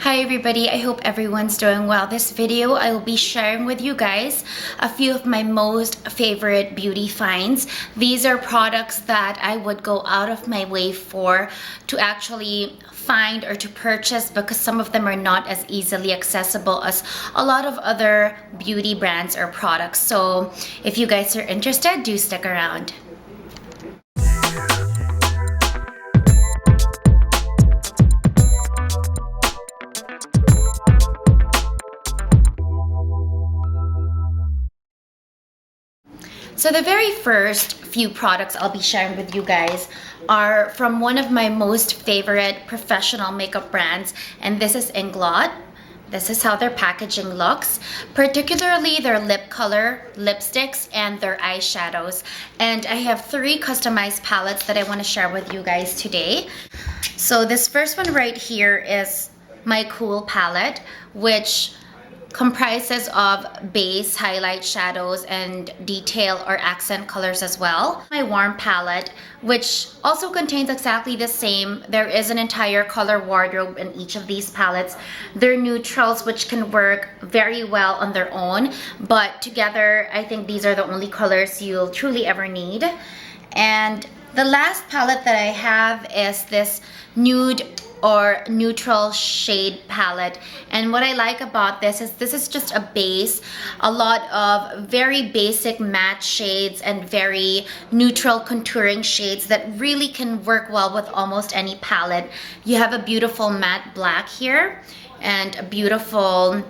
Hi everybody, I hope everyone's doing well. This video I will be sharing with you guys a few of my most favorite beauty finds. These are products that I would go out of my way for to actually find or to purchase because some of them are not as easily accessible as a lot of other beauty brands or products. So if you guys are interested, do stick around. So the very first few products I'll be sharing with you guys are from one of my most favorite professional makeup brands, and this is Inglot. This is how their packaging looks, particularly their lip color, lipsticks, and their eyeshadows. And I have 3 customized palettes that I want to share with you guys today. So this first one right here is my Cool palette, which comprises of base, highlight, shadows, and detail or accent colors as well. My Warm palette, which also contains exactly the same. There is an entire color wardrobe in each of these palettes. They're neutrals, which can work very well on their own, but together I think these are the only colors you'll truly ever need. And the last palette that I have is this nude or neutral shade palette, and what I like about this is just a base, a lot of very basic matte shades and very neutral contouring shades that really can work well with almost any palette. You have a beautiful matte black here and a beautiful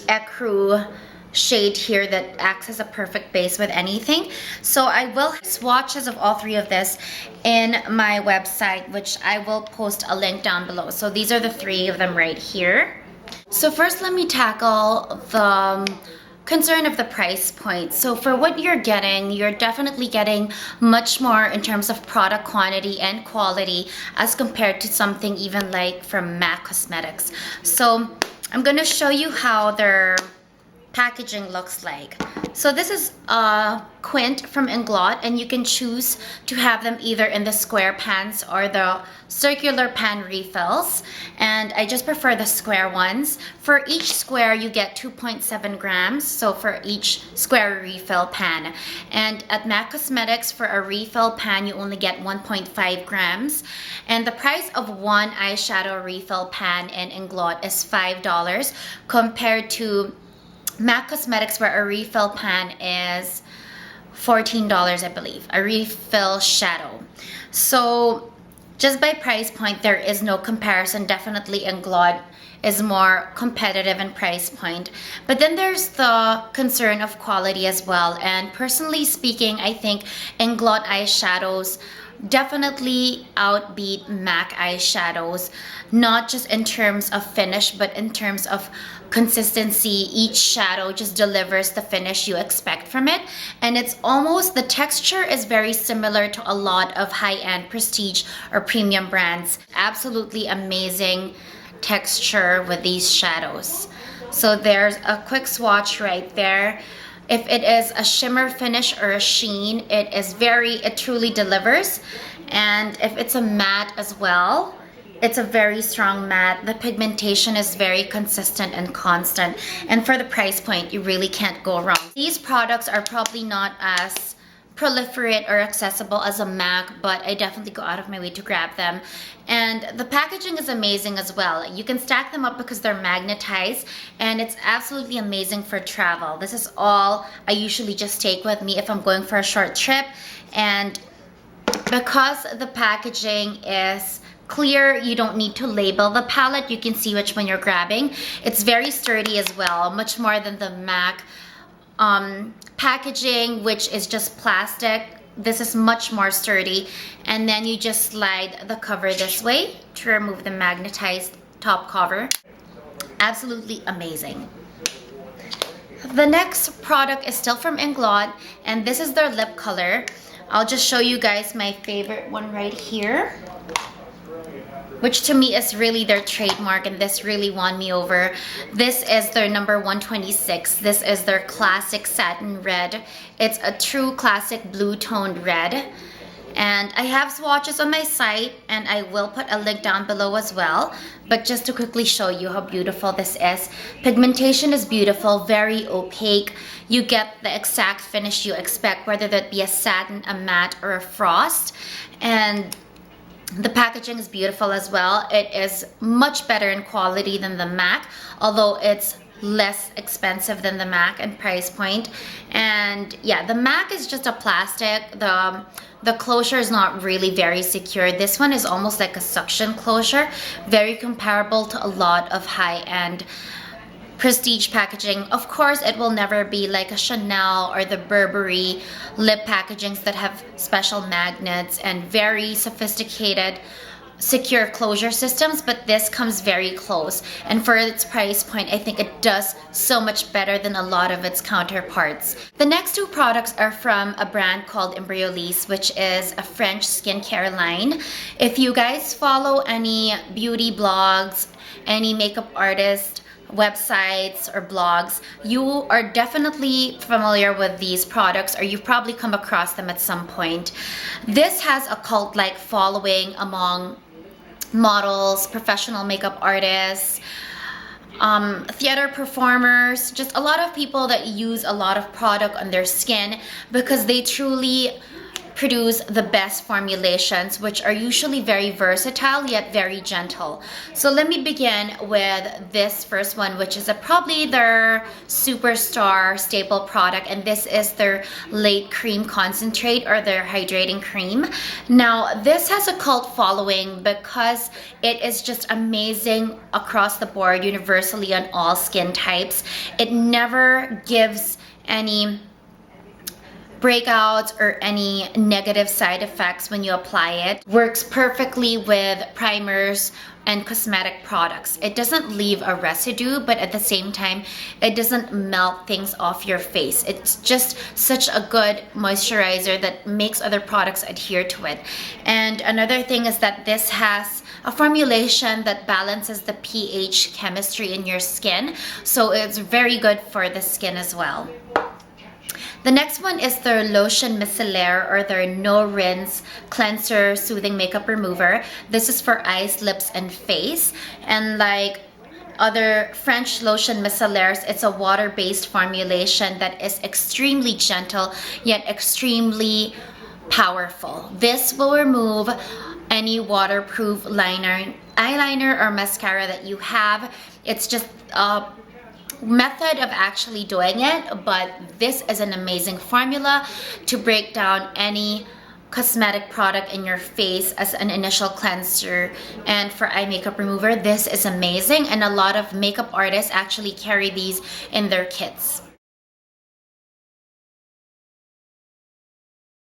ecru shade here that acts as a perfect base with anything. So I will have swatches of all 3 of this in my website, which I will post a link down below. So these are the 3 of them right here. So first let me tackle the concern of the price point. So for what you're definitely getting much more in terms of product quantity and quality as compared to something even like from MAC Cosmetics. So I'm gonna show you how their packaging looks like. So this is a Quint from Inglot, and you can choose to have them either in the square pans or the circular pan refills, and I just prefer the square ones. For each square you get 2.7 grams, so for each square refill pan. And at MAC Cosmetics, for a refill pan you only get 1.5 grams, and the price of one eyeshadow refill pan in Inglot is $5 compared to MAC Cosmetics, where a refill pan is $14, I believe, a refill shadow. So just by price point, there is no comparison. Definitely Inglot is more competitive in price point. But then there's the concern of quality as well. And personally speaking, I think Inglot eyeshadows definitely outbeat MAC eyeshadows, not just in terms of finish, but in terms of consistency. Each shadow just delivers the finish you expect from it, and it's almost, the texture is very similar to a lot of high-end prestige or premium brands. Absolutely amazing texture with these shadows. So there's a quick swatch right there. If it is a shimmer finish or a sheen, it truly delivers. And if it's a matte as well, it's a very strong matte. The pigmentation is very consistent and constant. And for the price point, you really can't go wrong. These products are probably not as proliferate or accessible as a MAC, but I definitely go out of my way to grab them. And the packaging is amazing as well. You can stack them up because they're magnetized, and it's absolutely amazing for travel. This is all I usually just take with me if I'm going for a short trip. And because the packaging is clear, you don't need to label the palette. You can see which one you're grabbing. It's very sturdy as well, much more than the MAC packaging, which is just plastic. This is much more sturdy. And then you just slide the cover this way to remove the magnetized top cover. Absolutely amazing. The next product is still from Inglot, and this is their lip color. I'll just show you guys my favorite one right here, which to me is really their trademark, and this really won me over. This is their number 126. This is their classic satin red. It's a true classic blue toned red. And I have swatches on my site, and I will put a link down below as well. But just to quickly show you how beautiful this is. Pigmentation is beautiful, very opaque. You get the exact finish you expect, whether that be a satin, a matte, or a frost. And the packaging is beautiful as well. It is much better in quality than the MAC, although it's less expensive than the MAC in price point. And yeah, the MAC is just a plastic. The closure is not really very secure. This one is almost like a suction closure, very comparable to a lot of high-end prestige packaging. Of course, it will never be like a Chanel or the Burberry lip packagings that have special magnets and very sophisticated secure closure systems, but this comes very close. And for its price point, I think it does so much better than a lot of its counterparts. The next two products are from a brand called Embryolisse, which is a French skincare line. If you guys follow any beauty blogs, any makeup artist websites or blogs, you are definitely familiar with these products, or you've probably come across them at some point. This has a cult-like following among models, professional makeup artists, theater performers, just a lot of people that use a lot of product on their skin because they truly produce the best formulations, which are usually very versatile yet very gentle. So let me begin with this first one, which is probably their superstar staple product, and this is their Late Cream Concentrate, or their hydrating cream. Now this has a cult following because it is just amazing across the board, universally on all skin types. It never gives any breakouts or any negative side effects when you apply it. Works perfectly with primers and cosmetic products. It doesn't leave a residue, but at the same time, it doesn't melt things off your face. It's just such a good moisturizer that makes other products adhere to it. And another thing is that this has a formulation that balances the pH chemistry in your skin, so it's very good for the skin as well. The next one is their Lotion Micellaire, or their No Rinse Cleanser Soothing Makeup Remover. This is for eyes, lips, and face. And like other French lotion micellaires, it's a water-based formulation that is extremely gentle yet extremely powerful. This will remove any waterproof eyeliner or mascara that you have. It's just method of actually doing it, but this is an amazing formula to break down any cosmetic product in your face as an initial cleanser. And for eye makeup remover, this is amazing, and a lot of makeup artists actually carry these in their kits.